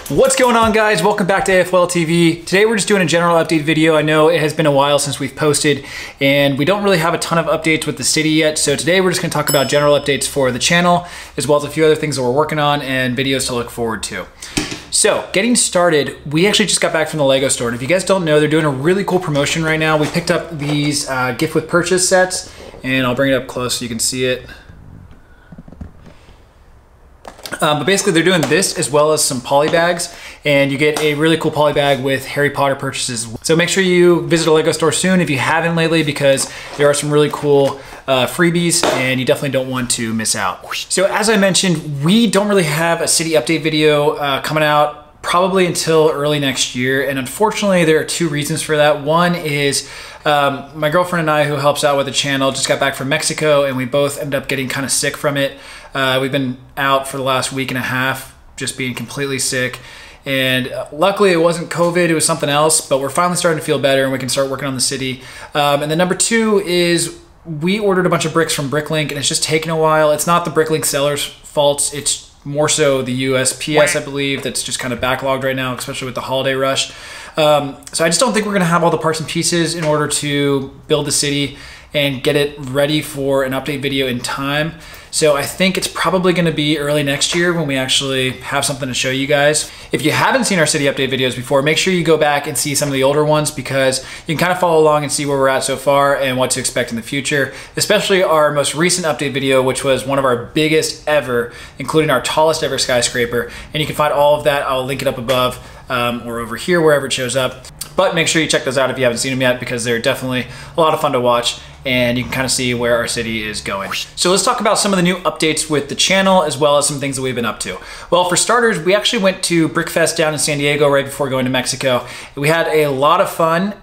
What's going on, guys? Welcome back to AFOL TV. Today we're just doing a general update video. I know it has been a while since we've posted and we don't really have a ton of updates with the city yet. So today we're just gonna talk about general updates for the channel, as well as a few other things that we're working on and videos to look forward to. So getting started, we actually just got back from the Lego store. And if you guys don't know, they're doing a really cool promotion right now. We picked up these gift with purchase sets, and I'll bring it up close so you can see it. But basically they're doing this as well as some poly bags, and you get a really cool poly bag with Harry Potter purchases. So make sure you visit a Lego store soon if you haven't lately, because there are some really cool freebies and you definitely don't want to miss out. So as I mentioned, we don't really have a city update video coming out probably until early next year. And unfortunately there are two reasons for that. One is my girlfriend and I, who helps out with the channel, just got back from Mexico and we both ended up getting kind of sick from it. We've been out for the last week and a half, just being completely sick. And luckily it wasn't COVID, it was something else, but we're finally starting to feel better and we can start working on the city. And then number two is we ordered a bunch of bricks from Bricklink and it's just taken a while. It's not the Bricklink seller's fault, it's more so the USPS, I believe, that's just kind of backlogged right now, especially with the holiday rush. So I just don't think we're gonna have all the parts and pieces in order to build the city and get it ready for an update video in time. So I think it's probably gonna be early next year when we actually have something to show you guys. If you haven't seen our city update videos before, make sure you go back and see some of the older ones, because you can kind of follow along and see where we're at so far and what to expect in the future, especially our most recent update video, which was one of our biggest ever, including our tallest ever skyscraper. And you can find all of that. I'll link it up above or over here, wherever it shows up. But make sure you check those out if you haven't seen them yet, because they're definitely a lot of fun to watch and you can kind of see where our city is going. So let's talk about some of the new updates with the channel, as well as some things that we've been up to. Well, for starters, we actually went to Brickfest down in San Diego right before going to Mexico. We had a lot of fun.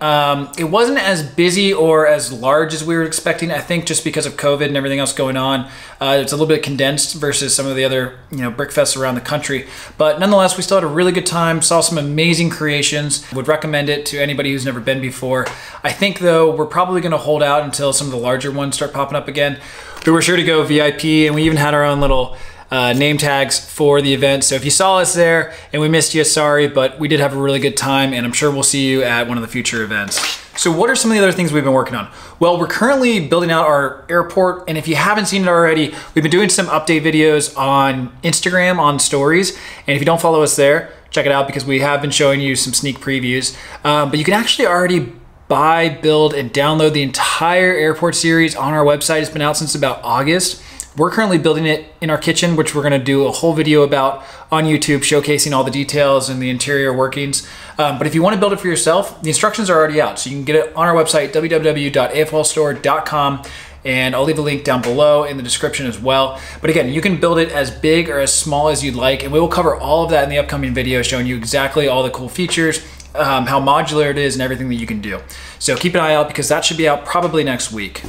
It wasn't as busy or as large as we were expecting, I think, just because of COVID and everything else going on. It's a little bit condensed versus some of the other, Brickfests around the country. But nonetheless, we still had a really good time, saw some amazing creations. Would recommend it to anybody who's never been before. I think though, we're probably gonna hold out until some of the larger ones start popping up again. We were sure to go VIP, and we even had our own little name tags for the event. So if you saw us there and we missed you, sorry, but we did have a really good time, and I'm sure we'll see you at one of the future events. So what are some of the other things we've been working on? Well, we're currently building out our airport, and if you haven't seen it already, we've been doing some update videos on Instagram, on stories, and if you don't follow us there, check it out, because we have been showing you some sneak previews. But you can actually already buy, build, and download the entire airport series on our website. It's been out since about August. We're currently building it in our kitchen, which we're gonna do a whole video about on YouTube, showcasing all the details and the interior workings. But if you wanna build it for yourself, the instructions are already out. So you can get it on our website, www.afolstore.com. And I'll leave a link down below in the description as well. But again, you can build it as big or as small as you'd like, and we will cover all of that in the upcoming video, showing you exactly all the cool features, how modular it is, and everything that you can do. So keep an eye out, because that should be out probably next week.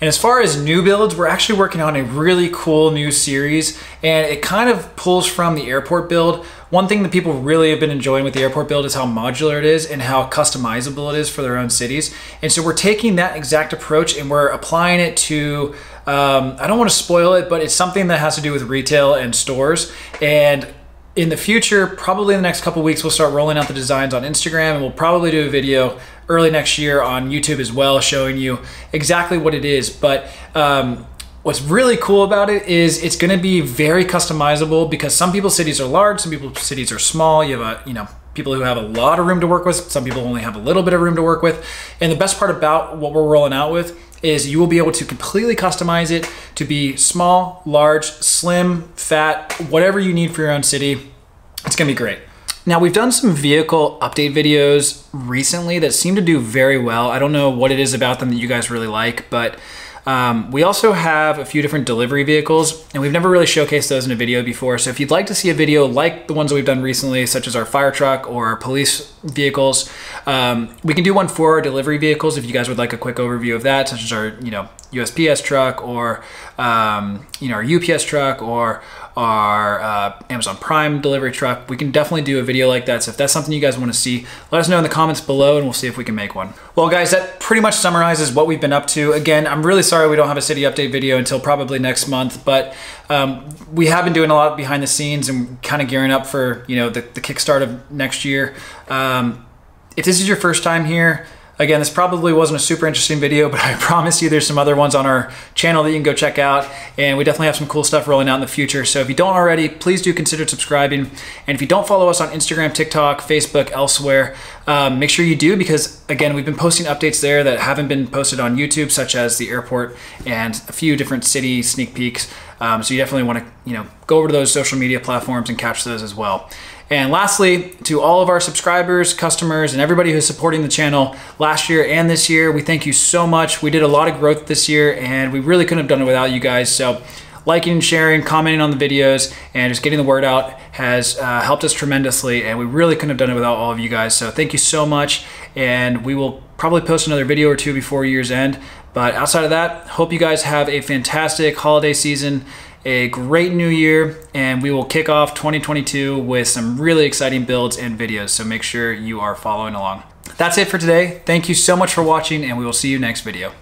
And as far as new builds, we're actually working on a really cool new series, and it kind of pulls from the airport build. One thing that people really have been enjoying with the airport build is how modular it is and how customizable it is for their own cities. And so we're taking that exact approach and we're applying it to, I don't want to spoil it, but it's something that has to do with retail and stores. And in the future, probably in the next couple weeks, we'll start rolling out the designs on Instagram, and we'll probably do a video early next year on YouTube as well, showing you exactly what it is. But what's really cool about it is it's gonna be very customizable, because some people's cities are large, some people's cities are small. You have people who have a lot of room to work with, some people only have a little bit of room to work with. And the best part about what we're rolling out with is you will be able to completely customize it to be small, large, slim, fat, whatever you need for your own city. It's gonna be great. Now, we've done some vehicle update videos recently that seem to do very well. I don't know what it is about them that you guys really like, but we also have a few different delivery vehicles, and we've never really showcased those in a video before. So if you'd like to see a video like the ones that we've done recently, such as our fire truck or our police vehicles, we can do one for our delivery vehicles if you guys would like a quick overview of that, such as our USPS truck, or our UPS truck, or our Amazon Prime delivery truck, we can definitely do a video like that. So if that's something you guys want to see, let us know in the comments below and we'll see if we can make one. Well guys, that pretty much summarizes what we've been up to. Again, I'm really sorry we don't have a city update video until probably next month, but we have been doing a lot behind the scenes and kind of gearing up for, you know, the kickstart of next year. If this is your first time here, again, this probably wasn't a super interesting video, but I promise you there's some other ones on our channel that you can go check out, and we definitely have some cool stuff rolling out in the future. So if you don't already, please do consider subscribing. And if you don't follow us on Instagram, TikTok, Facebook, elsewhere, make sure you do, because again, we've been posting updates there that haven't been posted on YouTube, such as the airport and a few different city sneak peeks. So you definitely want to, you know, go over to those social media platforms and catch those as well. And lastly, to all of our subscribers, customers, and everybody who's supporting the channel last year and this year, we thank you so much. We did a lot of growth this year and we really couldn't have done it without you guys. So liking, sharing, commenting on the videos, and just getting the word out has helped us tremendously, and we really couldn't have done it without all of you guys. So thank you so much, and we will probably post another video or two before year's end. But outside of that, hope you guys have a fantastic holiday season, a great new year, and we will kick off 2022 with some really exciting builds and videos. So make sure you are following along. That's it for today. Thank you so much for watching, and we will see you next video.